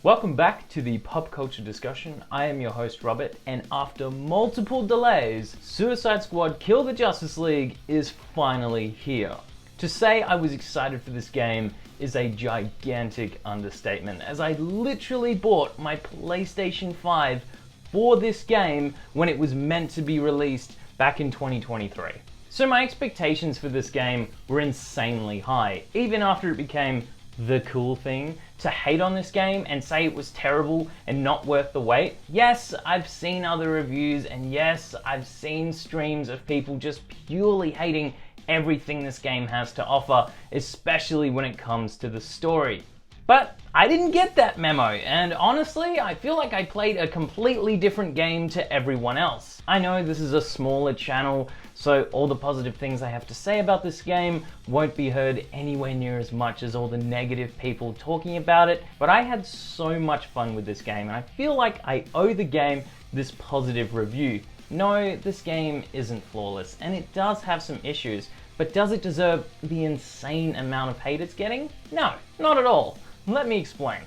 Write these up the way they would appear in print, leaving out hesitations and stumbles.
Welcome back to the Pop Culture Discussion. I am your host Robert, and after multiple delays, Suicide Squad Kill the Justice League is finally here. To say I was excited for this game is a gigantic understatement, as I literally bought my PlayStation 5 for this game when it was meant to be released back in 2023. So my expectations for this game were insanely high, even after it became the cool thing to hate on this game and say it was terrible and not worth the wait. Yes, I've seen other reviews, and yes, I've seen streams of people just purely hating everything this game has to offer, especially when it comes to the story. But I didn't get that memo, and honestly, I feel like I played a completely different game to everyone else. I know this is a smaller channel, so all the positive things I have to say about this game won't be heard anywhere near as much as all the negative people talking about it, but I had so much fun with this game, and I feel like I owe the game this positive review. No, this game isn't flawless, and it does have some issues, but does it deserve the insane amount of hate it's getting? No, not at all. Let me explain.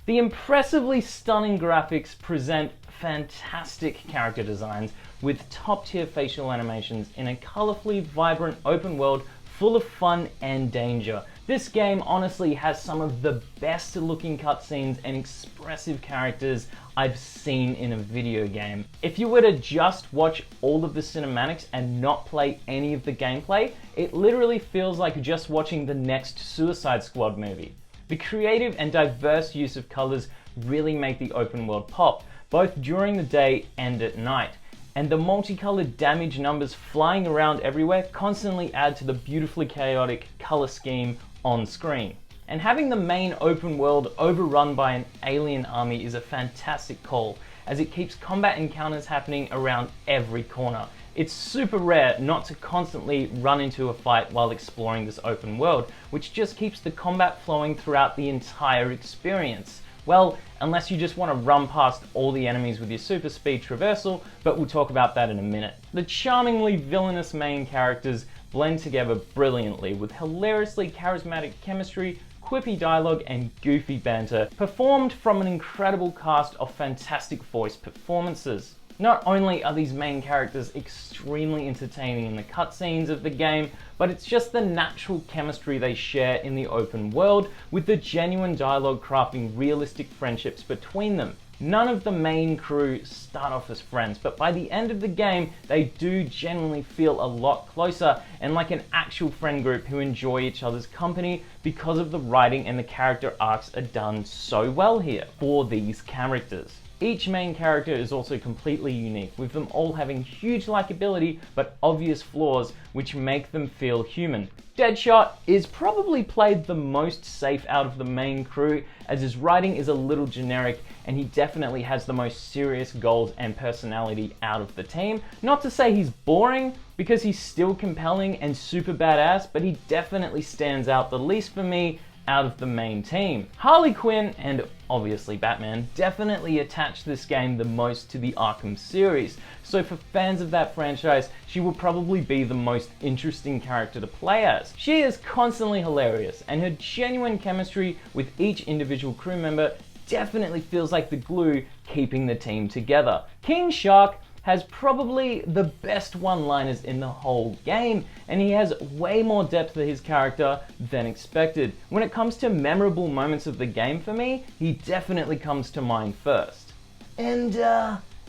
The impressively stunning graphics present fantastic character designs with top-tier facial animations in a colorfully vibrant open world full of fun and danger. This game honestly has some of the best looking cutscenes and expressive characters I've seen in a video game. If you were to just watch all of the cinematics and not play any of the gameplay, it literally feels like just watching the next Suicide Squad movie. The creative and diverse use of colors really make the open world pop, both during the day and at night. And the multicolored damage numbers flying around everywhere constantly add to the beautifully chaotic color scheme on screen. And having the main open world overrun by an alien army is a fantastic call, as it keeps combat encounters happening around every corner. It's super rare not to constantly run into a fight while exploring this open world, which just keeps the combat flowing throughout the entire experience. Well, unless you just want to run past all the enemies with your super speed traversal, but we'll talk about that in a minute. The charmingly villainous main characters blend together brilliantly with hilariously charismatic chemistry, quippy dialogue, and goofy banter, performed from an incredible cast of fantastic voice performances. Not only are these main characters extremely entertaining in the cutscenes of the game, but it's just the natural chemistry they share in the open world, with the genuine dialogue crafting realistic friendships between them. None of the main crew start off as friends, but by the end of the game, they do genuinely feel a lot closer and like an actual friend group who enjoy each other's company because of the writing and the character arcs are done so well here for these characters. Each main character is also completely unique, with them all having huge likability but obvious flaws which make them feel human. Deadshot is probably played the most safe out of the main crew, as his writing is a little generic and he definitely has the most serious goals and personality out of the team. Not to say he's boring, because he's still compelling and super badass, but he definitely stands out the least for me out of the main team. Harley Quinn, and obviously Batman, definitely attached this game the most to the Arkham series, so for fans of that franchise, she will probably be the most interesting character to play as. She is constantly hilarious, and her genuine chemistry with each individual crew member definitely feels like the glue keeping the team together. King Shark has probably the best one-liners in the whole game, and he has way more depth to his character than expected. When it comes to memorable moments of the game for me, he definitely comes to mind first. And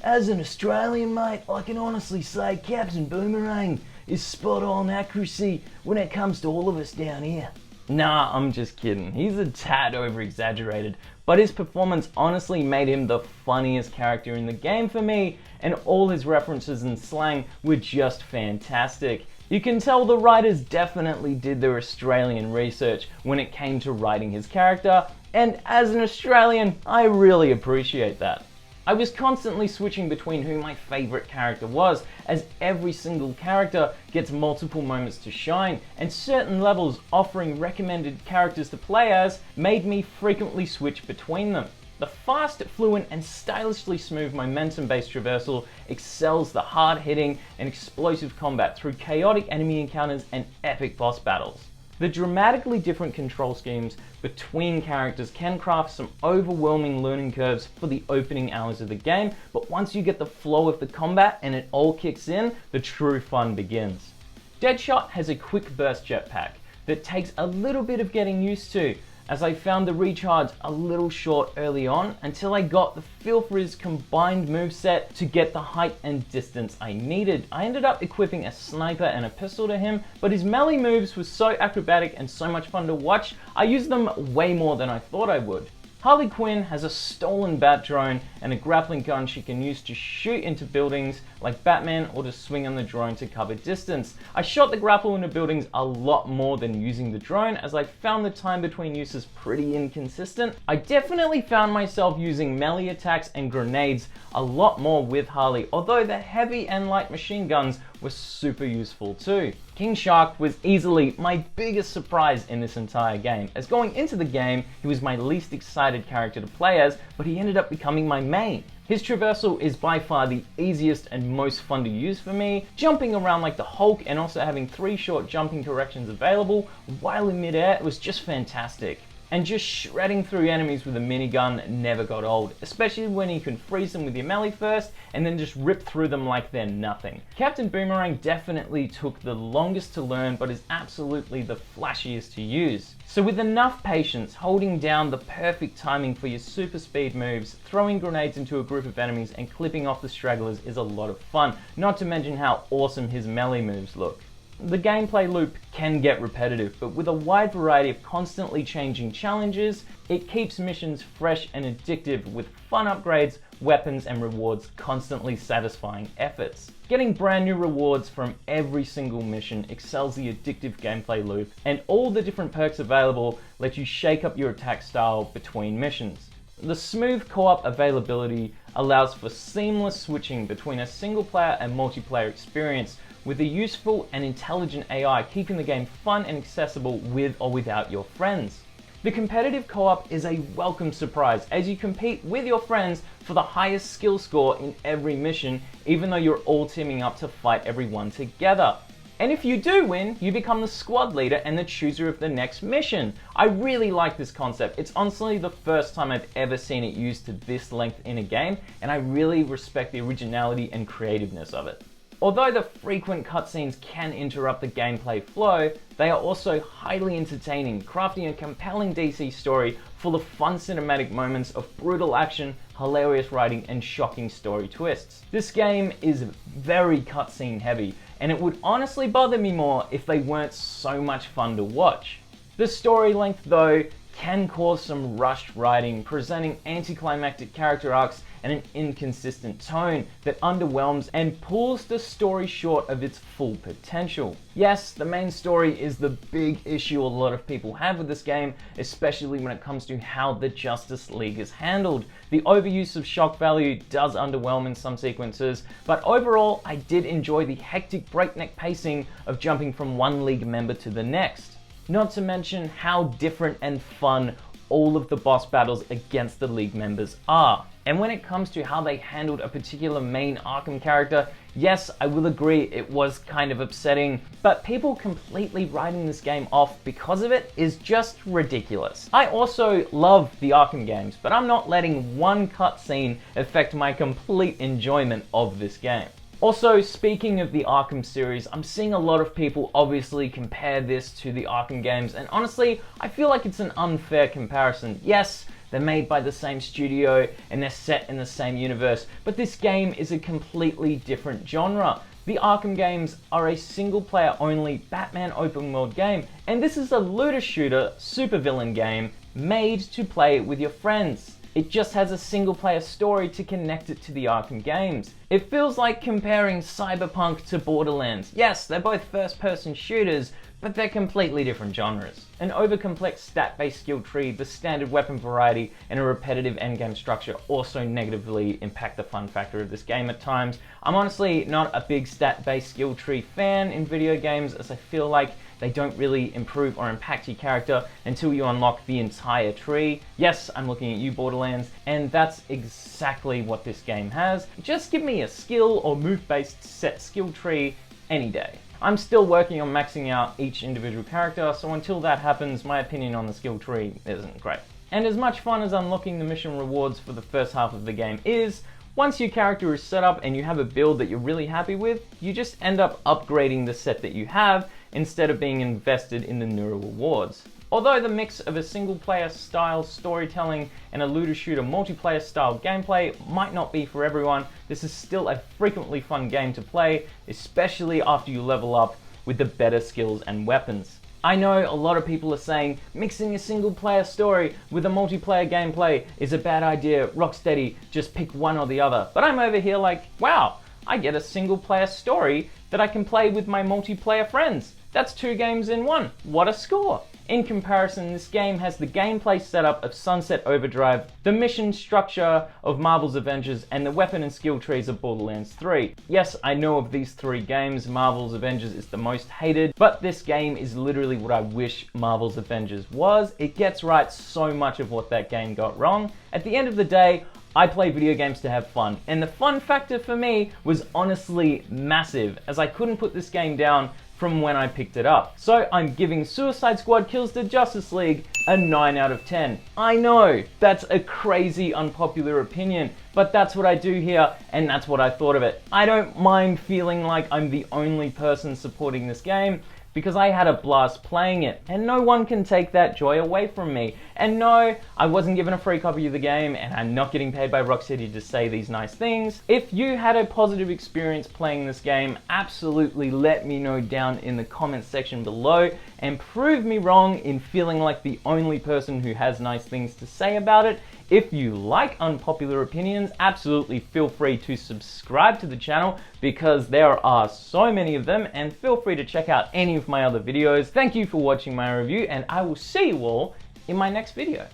as an Australian mate, I can honestly say Captain Boomerang is spot on accuracy when it comes to all of us down here. Nah, I'm just kidding. He's a tad over-exaggerated, but his performance honestly made him the funniest character in the game for me, and all his references and slang were just fantastic. You can tell the writers definitely did their Australian research when it came to writing his character, and as an Australian, I really appreciate that. I was constantly switching between who my favorite character was, as every single character gets multiple moments to shine, and certain levels offering recommended characters to play as made me frequently switch between them. The fast, fluent, and stylishly smooth momentum-based traversal excels the hard-hitting and explosive combat through chaotic enemy encounters and epic boss battles. The dramatically different control schemes between characters can craft some overwhelming learning curves for the opening hours of the game, but once you get the flow of the combat and it all kicks in, the true fun begins. Deadshot has a quick burst jetpack that takes a little bit of getting used to, as I found the recharge a little short early on until I got the feel for his combined moveset to get the height and distance I needed. I ended up equipping a sniper and a pistol to him, but his melee moves were so acrobatic and so much fun to watch, I used them way more than I thought I would. Harley Quinn has a stolen bat drone and a grappling gun she can use to shoot into buildings like Batman, or to swing on the drone to cover distance. I shot the grapple into buildings a lot more than using the drone, as I found the time between uses pretty inconsistent. I definitely found myself using melee attacks and grenades a lot more with Harley, although the heavy and light machine guns were super useful too. King Shark was easily my biggest surprise in this entire game, as going into the game, he was my least excited character to play as, but he ended up becoming my main. His traversal is by far the easiest and most fun to use for me, jumping around like the Hulk and also having 3 short jumping corrections available while in midair was just fantastic. And just shredding through enemies with a minigun never got old, especially when you can freeze them with your melee first and then just rip through them like they're nothing. Captain Boomerang definitely took the longest to learn, but is absolutely the flashiest to use. So with enough patience, holding down the perfect timing for your super speed moves, throwing grenades into a group of enemies and clipping off the stragglers is a lot of fun, not to mention how awesome his melee moves look. The gameplay loop can get repetitive, but with a wide variety of constantly changing challenges, it keeps missions fresh and addictive with fun upgrades, weapons and rewards constantly satisfying efforts. Getting brand new rewards from every single mission excels the addictive gameplay loop, and all the different perks available let you shake up your attack style between missions. The smooth co-op availability allows for seamless switching between a single player and multiplayer experience, with a useful and intelligent AI keeping the game fun and accessible with or without your friends. The competitive co-op is a welcome surprise as you compete with your friends for the highest skill score in every mission, even though you're all teaming up to fight everyone together. And if you do win, you become the squad leader and the chooser of the next mission. I really like this concept. It's honestly the first time I've ever seen it used to this length in a game, and I really respect the originality and creativeness of it. Although the frequent cutscenes can interrupt the gameplay flow, they are also highly entertaining, crafting a compelling DC story full of fun cinematic moments of brutal action, hilarious writing, and shocking story twists. This game is very cutscene heavy, and it would honestly bother me more if they weren't so much fun to watch. The story length, though, can cause some rushed writing, presenting anticlimactic character arcs and an inconsistent tone that underwhelms and pulls the story short of its full potential. Yes, the main story is the big issue a lot of people have with this game, especially when it comes to how the Justice League is handled. The overuse of shock value does underwhelm in some sequences, but overall I did enjoy the hectic breakneck pacing of jumping from one League member to the next. Not to mention how different and fun all of the boss battles against the League members are. And when it comes to how they handled a particular main Arkham character, yes, I will agree it was kind of upsetting, but people completely writing this game off because of it is just ridiculous. I also love the Arkham games, but I'm not letting one cutscene affect my complete enjoyment of this game. Also, speaking of the Arkham series, I'm seeing a lot of people obviously compare this to the Arkham games, and honestly, I feel like it's an unfair comparison. Yes, they're made by the same studio and they're set in the same universe, but this game is a completely different genre. The Arkham games are a single player only Batman open world game, and this is a looter shooter supervillain game made to play with your friends. It just has a single player story to connect it to the Arkham games. It feels like comparing Cyberpunk to Borderlands. Yes, they're both first person shooters, but they're completely different genres. An overcomplex stat-based skill tree, the standard weapon variety, and a repetitive endgame structure also negatively impact the fun factor of this game at times. I'm honestly not a big stat-based skill tree fan in video games, as I feel like they don't really improve or impact your character until you unlock the entire tree. Yes, I'm looking at you, Borderlands, and that's exactly what this game has. Just give me a skill or move-based set skill tree any day. I'm still working on maxing out each individual character, so until that happens, my opinion on the skill tree isn't great. And as much fun as unlocking the mission rewards for the first half of the game is, once your character is set up and you have a build that you're really happy with, you just end up upgrading the set that you have instead of being invested in the newer rewards. Although the mix of a single player style storytelling and a looter shooter multiplayer style gameplay might not be for everyone, this is still a frequently fun game to play, especially after you level up with the better skills and weapons. I know a lot of people are saying mixing a single player story with a multiplayer gameplay is a bad idea, Rocksteady, just pick one or the other. But I'm over here like, wow, I get a single player story that I can play with my multiplayer friends. That's 2 games in 1. What a score! In comparison, this game has the gameplay setup of Sunset Overdrive, the mission structure of Marvel's Avengers, and the weapon and skill trees of Borderlands 3. Yes, I know of these 3 games, Marvel's Avengers is the most hated, but this game is literally what I wish Marvel's Avengers was. It gets right so much of what that game got wrong. At the end of the day, I play video games to have fun, and the fun factor for me was honestly massive, as I couldn't put this game down from when I picked it up. So I'm giving Suicide Squad Kills the Justice League a 9 out of 10. I know, that's a crazy unpopular opinion, but that's what I do here, and that's what I thought of it. I don't mind feeling like I'm the only person supporting this game, because I had a blast playing it, and no one can take that joy away from me. And no, I wasn't given a free copy of the game, and I'm not getting paid by Rocksteady to say these nice things. If you had a positive experience playing this game, absolutely let me know down in the comments section below, and prove me wrong in feeling like the only person who has nice things to say about it. If you like unpopular opinions, absolutely feel free to subscribe to the channel because there are so many of them, and feel free to check out any of my other videos. Thank you for watching my review, and I will see you all in my next video.